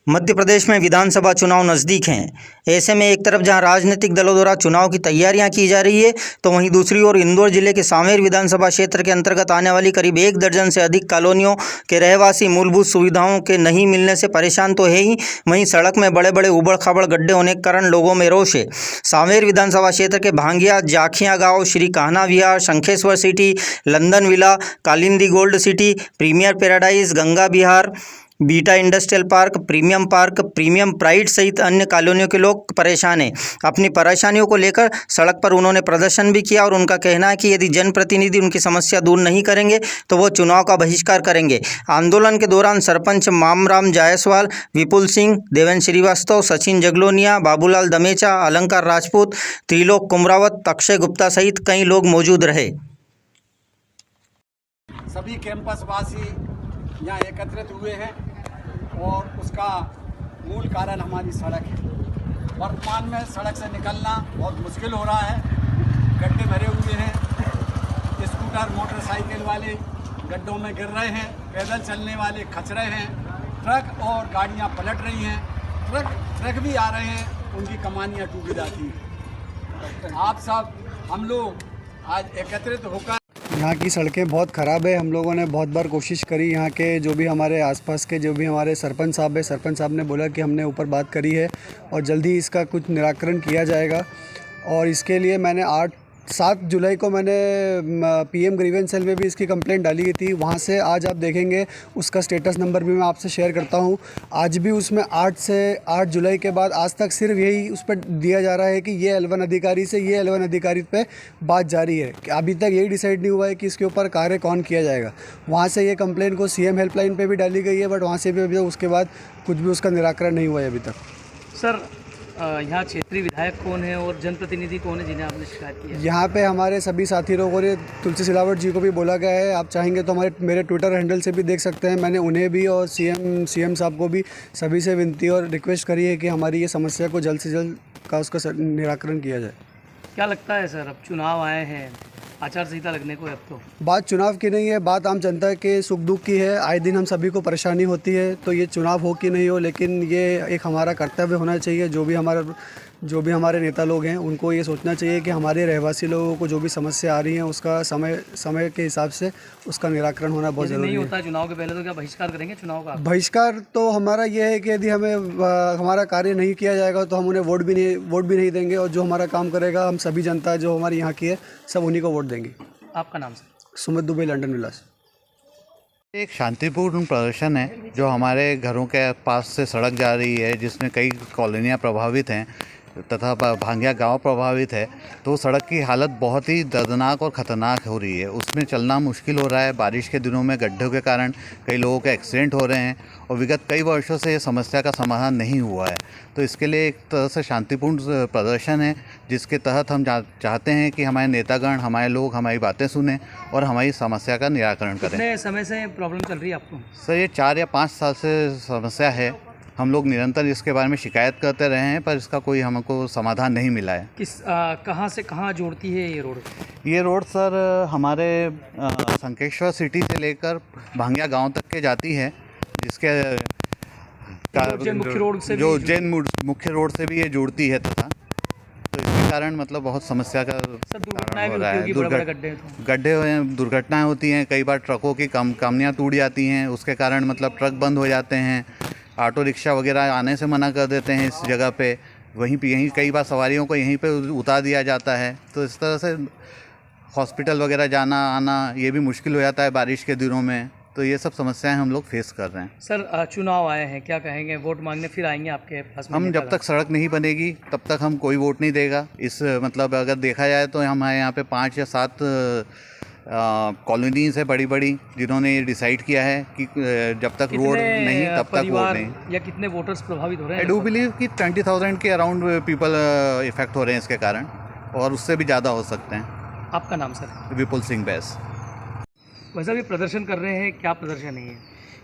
मध्य प्रदेश में विधानसभा चुनाव नज़दीक हैं। ऐसे में एक तरफ जहां राजनीतिक दलों द्वारा चुनाव की तैयारियां की जा रही है, तो वहीं दूसरी ओर इंदौर जिले के सांवेर विधानसभा क्षेत्र के अंतर्गत आने वाली करीब 1 दर्जन से अधिक कॉलोनियों के रहवासी मूलभूत सुविधाओं के नहीं मिलने से परेशान तो है ही, वहीं सड़क में बड़े बड़े उबड़ खाबड़ गड्ढे होने के कारण लोगों में रोष है। सांवेर विधानसभा क्षेत्र के भांगिया, जाखिया गाँव, Shri Kanha Vihar, Shankheshwar city, London villa, Kalindi gold city, premier paradise, Ganga Vihar, beta industrial park, premium pride सहित अन्य कॉलोनियों के लोग परेशान हैं। अपनी परेशानियों को लेकर सड़क पर उन्होंने प्रदर्शन भी किया और उनका कहना है कि यदि जनप्रतिनिधि उनकी समस्या दूर नहीं करेंगे तो वो चुनाव का बहिष्कार करेंगे। आंदोलन के दौरान सरपंच मामराम जायसवाल, विपुल सिंह, देवेंद्र श्रीवास्तव, सचिन जगलोनिया, बाबूलाल दमेचा, अलंकार राजपूत, त्रिलोक कुमरावत, अक्षय गुप्ता सहित कई लोग मौजूद रहे। सभी कैंपस वासी यहाँ एकत्रित हुए हैं और उसका मूल कारण हमारी सड़क है। वर्तमान में सड़क से निकलना बहुत मुश्किल हो रहा है। गड्ढे भरे हुए हैं, स्कूटर मोटरसाइकिल वाले गड्ढों में गिर रहे हैं, पैदल चलने वाले खच रहे हैं, ट्रक और गाड़ियाँ पलट रही हैं, ट्रक भी आ रहे हैं, उनकी कमानियाँ टूट जाती हैं। आप सब हम लोग आज एकत्रित होकर यहाँ की सड़कें बहुत ख़राब है। हम लोगों ने बहुत बार कोशिश करी, यहाँ के जो भी हमारे आसपास के जो भी हमारे सरपंच साहब है, सरपंच साहब ने बोला कि हमने ऊपर बात करी है और जल्दी इसका कुछ निराकरण किया जाएगा। और इसके लिए मैंने 7 जुलाई को मैंने पीएम ग्रीवेंस सेल में भी इसकी कंप्लेंट डाली थी। वहाँ से आज आप देखेंगे उसका स्टेटस नंबर भी मैं आपसे शेयर करता हूँ। आज भी उसमें 8 जुलाई के बाद आज तक सिर्फ यही उस पर दिया जा रहा है कि ये L1 अधिकारी से ये L1 अधिकारी पे बात जारी है। कि अभी तक यही डिसाइड नहीं हुआ है कि इसके ऊपर कार्य कौन किया जाएगा। वहाँ से ये कंप्लेंट को CM हेल्पलाइन पर भी डाली गई है, बट वहाँ से भी अभी तक उसके बाद कुछ भी उसका निराकरण नहीं हुआ है अभी तक। सर, यहाँ क्षेत्रीय विधायक कौन है और जनप्रतिनिधि कौन है जिन्हें आपने शिकायत की है? यहाँ पे हमारे सभी साथी लोगों ने, तुलसी सिलावट जी को भी बोला गया है। आप चाहेंगे तो मेरे ट्विटर हैंडल से भी देख सकते हैं। मैंने उन्हें भी और सीएम साहब को भी सभी से विनती और रिक्वेस्ट करी है कि हमारी ये समस्या को जल्द से जल्द का उसका निराकरण किया जाए। क्या लगता है सर, अब चुनाव आए हैं, आचार संहिता लगने को, अब तो बात चुनाव की नहीं है, बात आम जनता के सुख दुख की है। आए दिन हम सभी को परेशानी होती है, तो ये चुनाव हो कि नहीं हो, लेकिन ये एक हमारा कर्तव्य होना चाहिए। जो भी हमारे नेता लोग हैं उनको ये सोचना चाहिए कि हमारे रहवासी लोगों को जो भी समस्या आ रही है उसका समय के हिसाब से उसका निराकरण होना बहुत ज़रूरी है। नहीं होता चुनाव के पहले तो क्या बहिष्कार करेंगे चुनाव का? बहिष्कार तो हमारा ये है कि यदि हमें हमारा कार्य नहीं किया जाएगा तो हम उन्हें वोट भी नहीं देंगे, और जो हमारा काम करेगा हम सभी जनता जो हमारी यहाँ की है सब उन्हीं को वोट देंगे। आपका नाम सर? सुमित दुबे, लंदन विलास। एक शांतिपूर्ण प्रदर्शन है जो हमारे घरों के पास से सड़क जा रही है, जिसमें कई कॉलोनियाँ प्रभावित हैं तथा भांगिया गांव प्रभावित है। तो सड़क की हालत बहुत ही दर्दनाक और ख़तरनाक हो रही है, उसमें चलना मुश्किल हो रहा है। बारिश के दिनों में गड्ढों के कारण कई लोगों के एक्सीडेंट हो रहे हैं और विगत कई वर्षों से ये समस्या का समाधान नहीं हुआ है। तो इसके लिए एक तरह से शांतिपूर्ण प्रदर्शन है, जिसके तहत हम चाहते हैं कि हमारे नेतागण, हमारे लोग हमारी बातें सुनें और हमारी समस्या का निराकरण करें। कितने समय से प्रॉब्लम चल रही है आपको? सर, ये 4 या 5 साल से समस्या है। हम लोग निरंतर इसके बारे में शिकायत करते रहे हैं, पर इसका कोई हमको समाधान नहीं मिला है। कहाँ से कहाँ जोड़ती है ये रोड? ये रोड सर हमारे शंखेश्वर सिटी से लेकर भांगिया गांव तक के जाती है, जिसके मुख्य रोड से जो उज्जैन मुख्य रोड से भी ये जुड़ती है तथा, तो इसके कारण मतलब बहुत समस्या का दुर्घटनाएं हो रहा है। गड्ढे दुर्घटनाएं होती हैं, कई बार ट्रकों की कामनियाँ टूट जाती हैं, उसके कारण मतलब ट्रक बंद हो जाते हैं, ऑटो रिक्शा वगैरह आने से मना कर देते हैं इस जगह पे। यहीं कई बार सवारियों को यहीं पे उतार दिया जाता है। तो इस तरह से हॉस्पिटल वगैरह जाना आना ये भी मुश्किल हो जाता है बारिश के दिनों में। तो ये सब समस्याएं हम लोग फेस कर रहे हैं। सर, चुनाव आए हैं, क्या कहेंगे? वोट मांगने फिर आएंगे आपके पास? हम जब तक सड़क नहीं बनेगी तब तक हम कोई वोट नहीं देगा। इस मतलब अगर देखा जाए तो हमारे यहाँ पे 5 या 7 कॉलोनीज है बड़ी बड़ी, जिन्होंने ये डिसाइड किया है कि जब तक रोड नहीं तब तक वोट नहीं। या कितने वोटर्स प्रभावित हो रहे हैं? आई डू बिलीव कि 20,000 के अराउंड पीपल इफेक्ट हो रहे हैं इसके कारण, और उससे भी ज़्यादा हो सकते हैं। आपका नाम सर? विपुल सिंह बैस। वैसा भी प्रदर्शन कर रहे हैं, क्या प्रदर्शन है ये?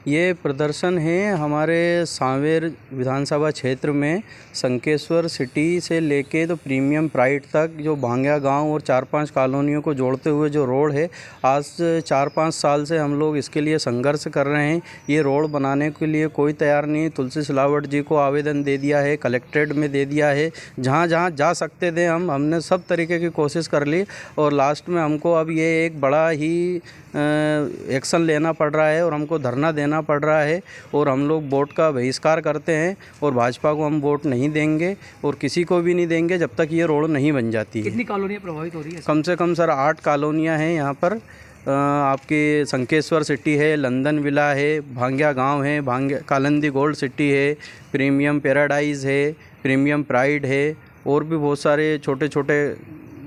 ये प्रदर्शन है हमारे सांवेर विधानसभा क्षेत्र में संकेश्वर सिटी से लेके तो प्रीमियम प्राइड तक जो भांग्या गांव और 4-5 कॉलोनियों को जोड़ते हुए जो रोड है, आज 4-5 साल से हम लोग इसके लिए संघर्ष कर रहे हैं। ये रोड बनाने के लिए कोई तैयार नहीं। तुलसी सिलावट जी को आवेदन दे दिया है, कलेक्ट्रेट में दे दिया है, जहाँ जहाँ जा सकते थे हमने सब तरीके की कोशिश कर ली और लास्ट में हमको अब ये एक बड़ा ही एक्शन लेना पड़ रहा है और हमको धरना देना पड़ रहा है और हम लोग वोट का बहिष्कार करते हैं और भाजपा को हम वोट नहीं देंगे और किसी को भी नहीं देंगे जब तक ये रोड नहीं बन जाती है। कितनी कॉलोनियाँ प्रभावित हो रही है? कम से कम सर 8 कॉलोनियाँ हैं यहाँ पर। आपकी संकेश्वर सिटी है, लंदन विला है, भांग्या गांव है, भांग्या कालंदी गोल्ड सिटी है, प्रीमियम पैराडाइज है, प्रीमियम प्राइड है और भी बहुत सारे छोटे छोटे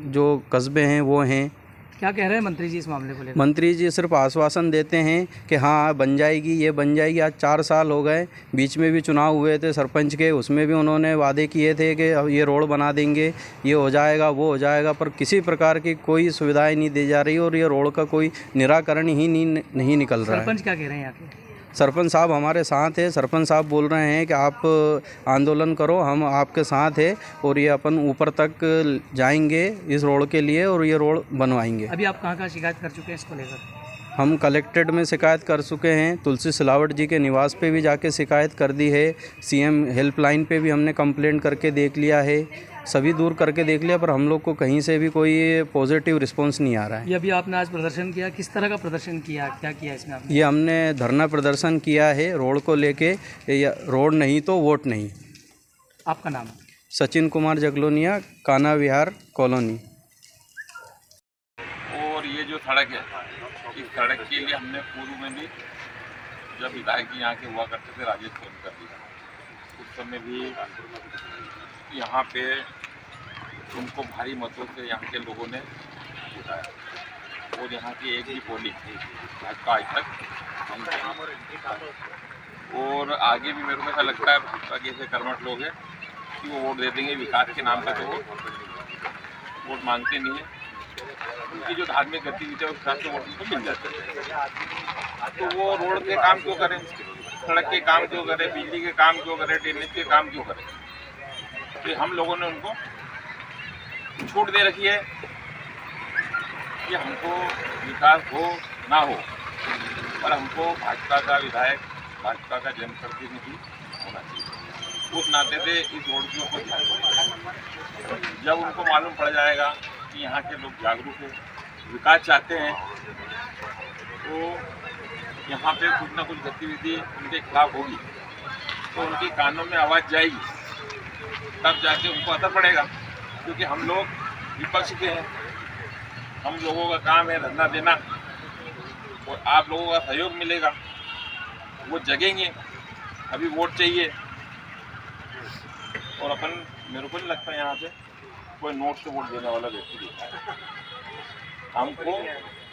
जो कस्बे हैं वो हैं। क्या कह रहे हैं मंत्री जी इस मामले को लेकर? मंत्री जी सिर्फ आश्वासन देते हैं कि हाँ बन जाएगी, ये बन जाएगी। आज 4 साल हो गए, बीच में भी चुनाव हुए थे सरपंच के, उसमें भी उन्होंने वादे किए थे कि ये रोड बना देंगे, ये हो जाएगा, वो हो जाएगा, पर किसी प्रकार की कोई सुविधाएं नहीं दी जा रही और ये रोड का कोई निराकरण ही नहीं निकल रहा है। सरपंच क्या कह रहे हैं यहाँ के? सरपंच साहब हमारे साथ है। सरपंच साहब बोल रहे हैं कि आप आंदोलन करो, हम आपके साथ है और ये अपन ऊपर तक जाएंगे इस रोड के लिए और ये रोड बनवाएंगे। अभी आप कहाँ शिकायत कर चुके हैं इसको लेकर? हम कलेक्ट्रेट में शिकायत कर चुके हैं, तुलसी सिलावट जी के निवास पे भी जाके शिकायत कर दी है, सीएम हेल्पलाइन पे भी हमने कंप्लेंट करके देख लिया है, सभी दूर करके देख लिया, पर हम लोग को कहीं से भी कोई पॉजिटिव रिस्पांस नहीं आ रहा है। ये अभी आपने आज प्रदर्शन किया, किस तरह का प्रदर्शन किया, क्या किया इसमें आपने? ये हमने धरना प्रदर्शन किया है रोड को लेके, या रोड नहीं तो वोट नहीं। आपका नाम? सचिन कुमार जगलोनिया, कान्हा विहार कॉलोनी। और ये जो सड़क है, इस सड़क के लिए हमने पूर्व में भी जब विधायक यहाँ के हुआ करते थे राजेश सोनकर जी, उस समय भी यहाँ पे उनको भारी मतों से यहाँ के लोगों ने जिताया और यहाँ की एक भी पोलिंग भाजपा आज तक नहीं। और आगे भी मेरे को ऐसा लगता है भाजपा के ऐसे कर्मठ लोग हैं कि वो वोट दे देंगे विकास के नाम पर, तो वोट मांगते नहीं है। उनकी जो धार्मिक गतिविधि है उस हिसाब से वोट उनको मिल जाते हैं। तो वो रोड के काम क्यों करें, सड़क के काम क्यों करें, बिजली के काम क्यों करें, ड्रेनेज के काम क्यों करें? तो हम लोगों ने उनको छूट दे रखी है कि हमको विकास हो ना हो, पर हमको भाजपा का विधायक, भाजपा का जनप्रतिनिधि होना चाहिए। उस नाते से इस रोड के ऊपर जब उनको मालूम पड़ जाएगा कि यहाँ के लोग जागरूक हैं, विकास चाहते हैं, तो यहाँ पे कुछ ना कुछ गतिविधि उनके खिलाफ होगी, तो उनकी कानों में आवाज़ जाएगी, तब जाके उनको असर पड़ेगा। क्योंकि हम लोग विपक्ष के हैं, हम लोगों का काम है धरना देना और आप लोगों का सहयोग मिलेगा, वो जगेंगे। अभी वोट चाहिए और अपन, मेरे को नहीं लगता यहाँ पे कोई नोट से वोट देने वाला व्यक्ति दिखता है। हमको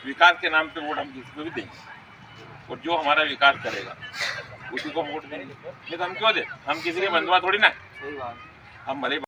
विकास के नाम पे वोट हम किसी को भी देंगे और जो हमारा विकास करेगा उसी को वोट देंगे। नहीं तो हम क्यों दें? हम किसी के बंधुआ थोड़ी ना, हम भले